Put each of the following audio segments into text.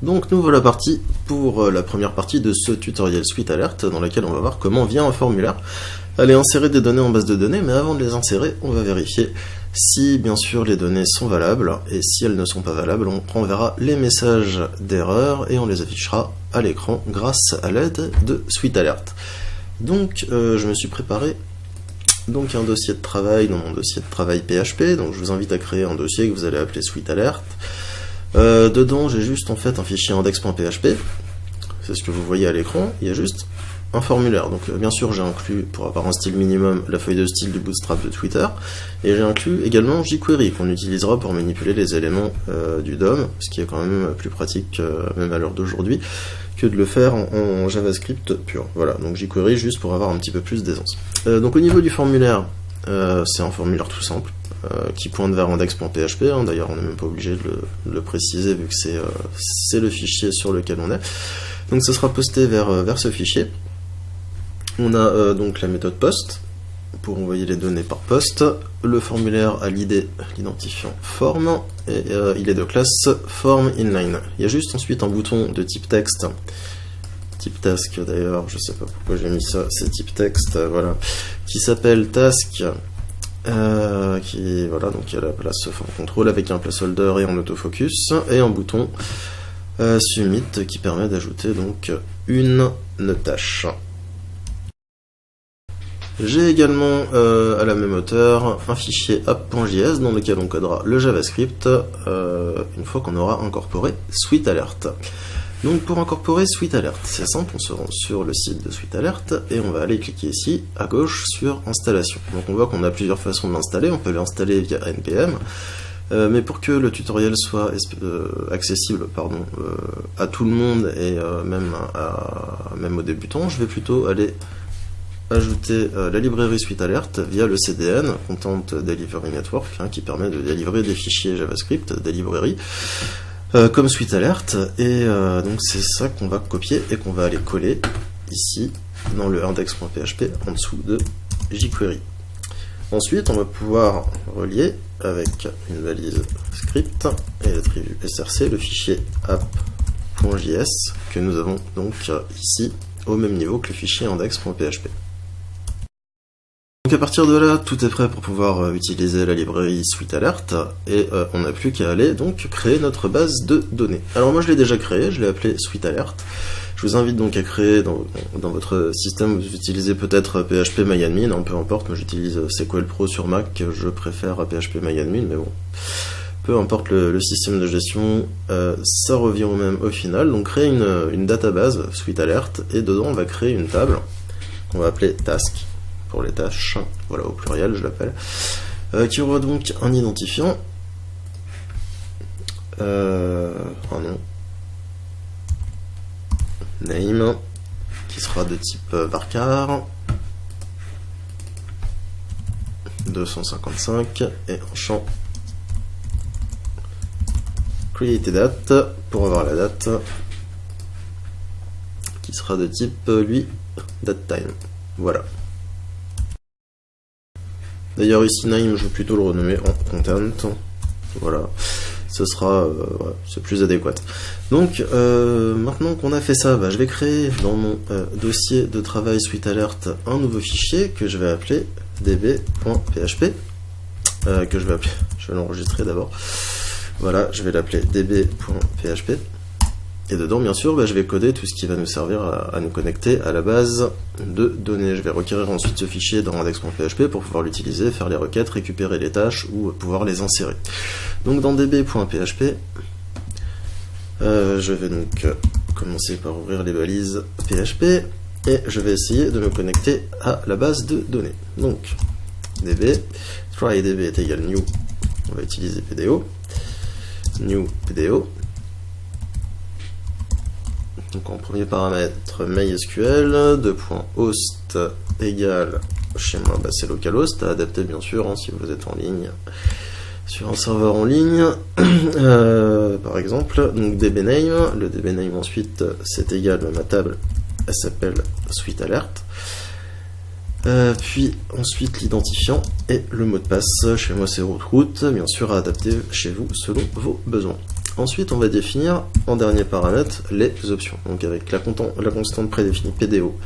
Donc nous voilà partis pour la première partie de ce tutoriel Suite Alert dans laquelle on va voir comment via un formulaire aller insérer des données en base de données, mais avant de les insérer, on va vérifier si bien sûr les données sont valables, et si elles ne sont pas valables, on renverra les messages d'erreur et on les affichera à l'écran grâce à l'aide de Suite Alert. Donc je me suis préparé donc un dossier de travail dans mon dossier de travail PHP, donc je vous invite à créer un dossier que vous allez appeler Suite Alert. Dedans j'ai juste en fait un fichier index.php, c'est ce que vous voyez à l'écran, il y a juste un formulaire. Donc bien sûr j'ai inclus, pour avoir un style minimum, la feuille de style du Bootstrap de Twitter, et j'ai inclus également jQuery qu'on utilisera pour manipuler les éléments du DOM, ce qui est quand même plus pratique même à l'heure d'aujourd'hui que de le faire en JavaScript pur. Voilà, donc jQuery juste pour avoir un petit peu plus d'aisance. Donc au niveau du formulaire, c'est un formulaire tout simple qui pointe vers index.php, hein. D'ailleurs on n'est même pas obligé de le préciser vu que c'est le fichier sur lequel on est. Donc ça sera posté vers ce fichier. On a donc la méthode post pour envoyer les données par poste. Le formulaire a l'identifiant form et il est de classe form inline. Il y a juste ensuite un bouton de type texte, type task d'ailleurs, je sais pas pourquoi j'ai mis ça, c'est type texte, voilà, qui s'appelle task, qui voilà, donc il y a la place form control avec un placeholder et un autofocus, et un bouton submit qui permet d'ajouter donc une tâche. J'ai également à la même hauteur un fichier app.js dans lequel on codera le JavaScript une fois qu'on aura incorporé Suite Alert. Donc pour incorporer Suite Alert, c'est simple, on se rend sur le site de Suite Alert et on va aller cliquer ici à gauche sur installation. Donc on voit qu'on a plusieurs façons de l'installer, on peut l'installer via npm, mais pour que le tutoriel soit accessible à tout le monde et même aux débutants, je vais plutôt aller ajouter la librairie Suite Alert via le CDN, Content Delivery Network, hein, qui permet de délivrer des fichiers JavaScript, des librairies, comme Suite Alert, et donc c'est ça qu'on va copier et qu'on va aller coller ici dans le index.php en dessous de jQuery. Ensuite, on va pouvoir relier avec une valise script et l'attribut src le fichier app.js que nous avons donc ici au même niveau que le fichier index.php. Donc à partir de là, tout est prêt pour pouvoir utiliser la librairie Suite Alert, et on n'a plus qu'à aller donc créer notre base de données. Alors moi je l'ai déjà créée, je l'ai appelée Suite Alert. Je vous invite donc à créer dans votre système, vous utilisez peut-être PHP MyAdmin, hein, peu importe, moi j'utilise SQL Pro sur Mac, je préfère PHP MyAdmin, mais bon, peu importe le système de gestion, ça revient au même au final. Donc créer une database Suite Alert, et dedans on va créer une table qu'on va appeler task, pour les tâches, voilà, au pluriel je l'appelle, qui aura donc un identifiant, un nom, name, qui sera de type varchar, 255, et un champ createDate pour avoir la date, qui sera de type lui datetime. Voilà. D'ailleurs ici name, je vais plutôt le renommer en content. Voilà, ce sera c'est plus adéquat. Donc maintenant qu'on a fait ça, je vais créer dans mon dossier de travail Suite Alert un nouveau fichier que je vais appeler db.php, que je vais l'enregistrer d'abord. Voilà, je vais l'appeler db.php. Et dedans, bien sûr, je vais coder tout ce qui va nous servir à nous connecter à la base de données. Je vais requérir ensuite ce fichier dans index.php pour pouvoir l'utiliser, faire les requêtes, récupérer les tâches ou pouvoir les insérer. Donc dans db.php, je vais donc commencer par ouvrir les balises PHP et je vais essayer de me connecter à la base de données. Donc db, try_db est égal new, on va utiliser PDO, new PDO. Donc en premier paramètre MySQL, .host égale, chez moi c'est localhost, à adapter bien sûr, hein, si vous êtes en ligne, sur un serveur en ligne, par exemple. Donc dbname, le dbname ensuite c'est égal à ma table, elle s'appelle Suite Alert. Puis ensuite l'identifiant et le mot de passe, chez moi c'est root, bien sûr à adapter chez vous selon vos besoins. Ensuite, on va définir en dernier paramètre les options. Donc avec la constante prédéfinie PDO,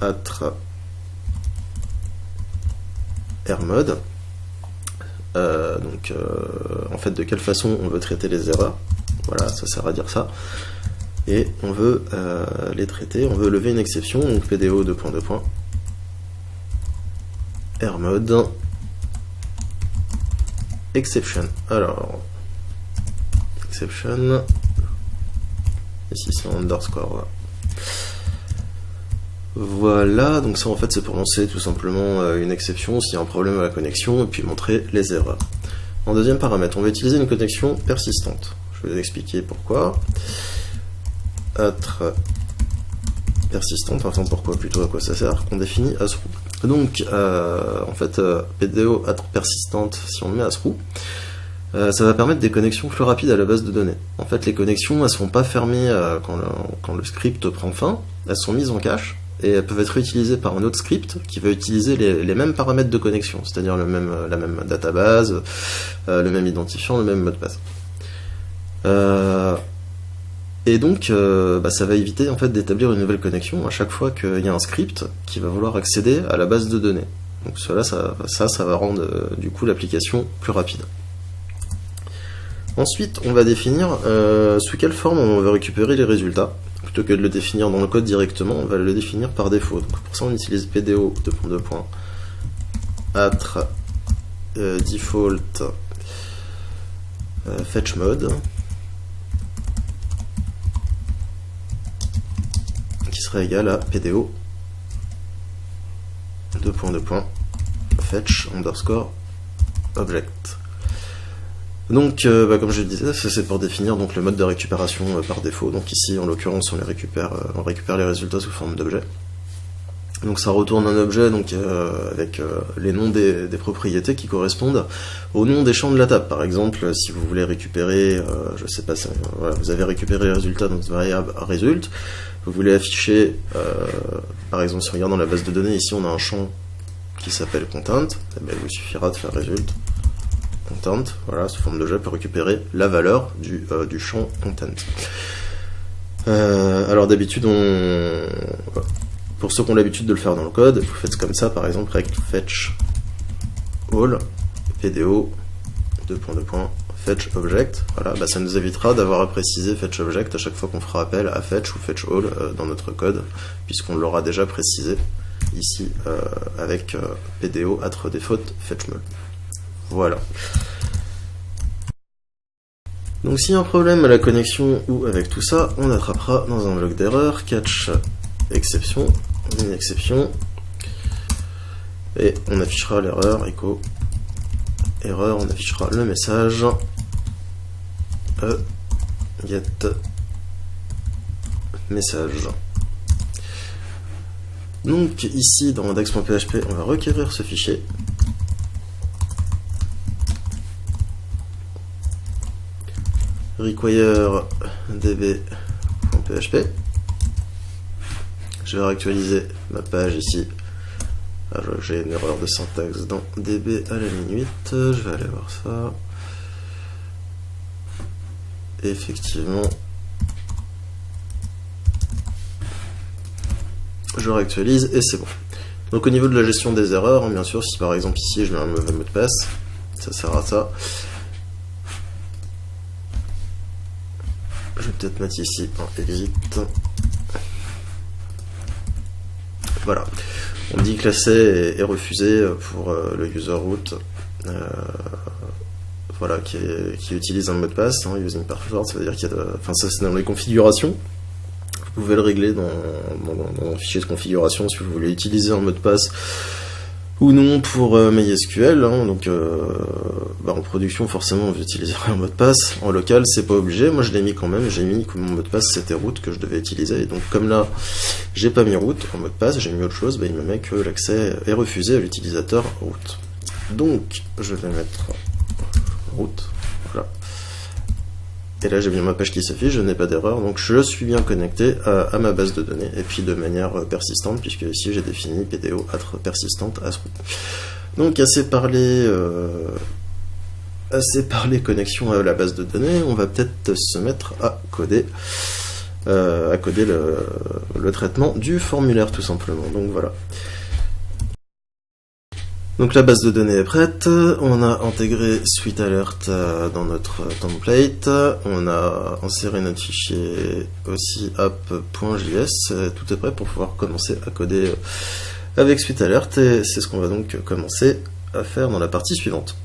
atr rmode. En fait, de quelle façon on veut traiter les erreurs. Voilà, ça sert à dire ça. Et on veut les traiter, on veut lever une exception, donc PDO rmode exception. Alors, exception, ici c'est underscore. Voilà, donc ça en fait c'est pour lancer tout simplement une exception s'il y a un problème à la connexion et puis montrer les erreurs. En deuxième paramètre, on va utiliser une connexion persistante. Je vais vous expliquer pourquoi. Atr persistante, enfin pourquoi plutôt, à quoi ça sert, qu'on définit as root. Donc en fait PDO atr persistante, si on le met as root, ça va permettre des connexions plus rapides à la base de données. En fait les connexions elles sont pas fermées quand le script prend fin, elles sont mises en cache et elles peuvent être utilisées par un autre script qui va utiliser les mêmes paramètres de connexion, c'est-à-dire la même database, le même identifiant, le même mot de passe. Et donc, ça va éviter en fait d'établir une nouvelle connexion à chaque fois qu'il y a un script qui va vouloir accéder à la base de données. Donc ça va rendre du coup l'application plus rapide. Ensuite, on va définir sous quelle forme on va récupérer les résultats. Plutôt que de le définir dans le code directement, on va le définir par défaut. Donc pour ça, on utilise PDO atr default fetch mode, qui sera égal à PDO fetch underscore object. Donc, comme je le disais, c'est pour définir donc le mode de récupération par défaut. Donc ici, en l'occurrence, on récupère les résultats sous forme d'objet. Donc ça retourne un objet donc avec les noms des propriétés qui correspondent au nom des champs de la table. Par exemple, si vous voulez récupérer, je sais pas, voilà, vous avez récupéré les résultats dans cette variable result, vous voulez afficher, par exemple, si on regarde dans la base de données, ici on a un champ qui s'appelle content, et bien, il vous suffira de faire result content, voilà, sous forme d'objet pour récupérer la valeur du champ content. Alors d'habitude, pour ceux qui ont l'habitude de le faire dans le code, vous faites comme ça, par exemple, avec fetch all, PDO, fetch object, voilà, ça nous évitera d'avoir à préciser fetch object à chaque fois qu'on fera appel à fetch ou fetch all dans notre code, puisqu'on l'aura déjà précisé ici avec PDO atr default fetch mode. Voilà. Donc s'il y a un problème à la connexion ou avec tout ça, on attrapera dans un bloc d'erreur catch exception, une exception, et on affichera l'erreur, echo erreur, on affichera le message get message. Donc ici dans index.php, on va requérir ce fichier. Require db.php. Je vais réactualiser ma page ici. J'ai une erreur de syntaxe dans db à la ligne 8. Je vais aller voir ça. Et effectivement, je réactualise et c'est bon. Donc au niveau de la gestion des erreurs, bien sûr, si par exemple ici je mets un mauvais mot de passe, ça sert à ça. Je vais peut-être mettre ici un exit. Voilà. On dit que l'accès est refusé pour le user root voilà, qui utilise un mot de passe, using password, ça veut dire qu'il y a enfin ça c'est dans les configurations. Vous pouvez le régler dans un fichier de configuration si vous voulez utiliser un mot de passe ou non pour MySQL. Donc en production forcément vous utiliserez un mot de passe. En local c'est pas obligé, moi je l'ai mis quand même, j'ai mis que mon mot de passe c'était root que je devais utiliser, et donc comme là j'ai pas mis root en mot de passe, j'ai mis autre chose, il me met que l'accès est refusé à l'utilisateur root. Donc je vais mettre root, voilà. Et là j'ai bien ma page qui s'affiche, je n'ai pas d'erreur, donc je suis bien connecté à ma base de données, et puis de manière persistante, puisque ici j'ai défini PDO atr persistante as root. Donc assez parlé assez parlé connexion à la base de données, on va peut-être se mettre à coder le traitement du formulaire tout simplement. Donc voilà. Donc la base de données est prête, on a intégré SweetAlert dans notre template, on a inséré notre fichier aussi app.js, tout est prêt pour pouvoir commencer à coder avec SweetAlert et c'est ce qu'on va donc commencer à faire dans la partie suivante.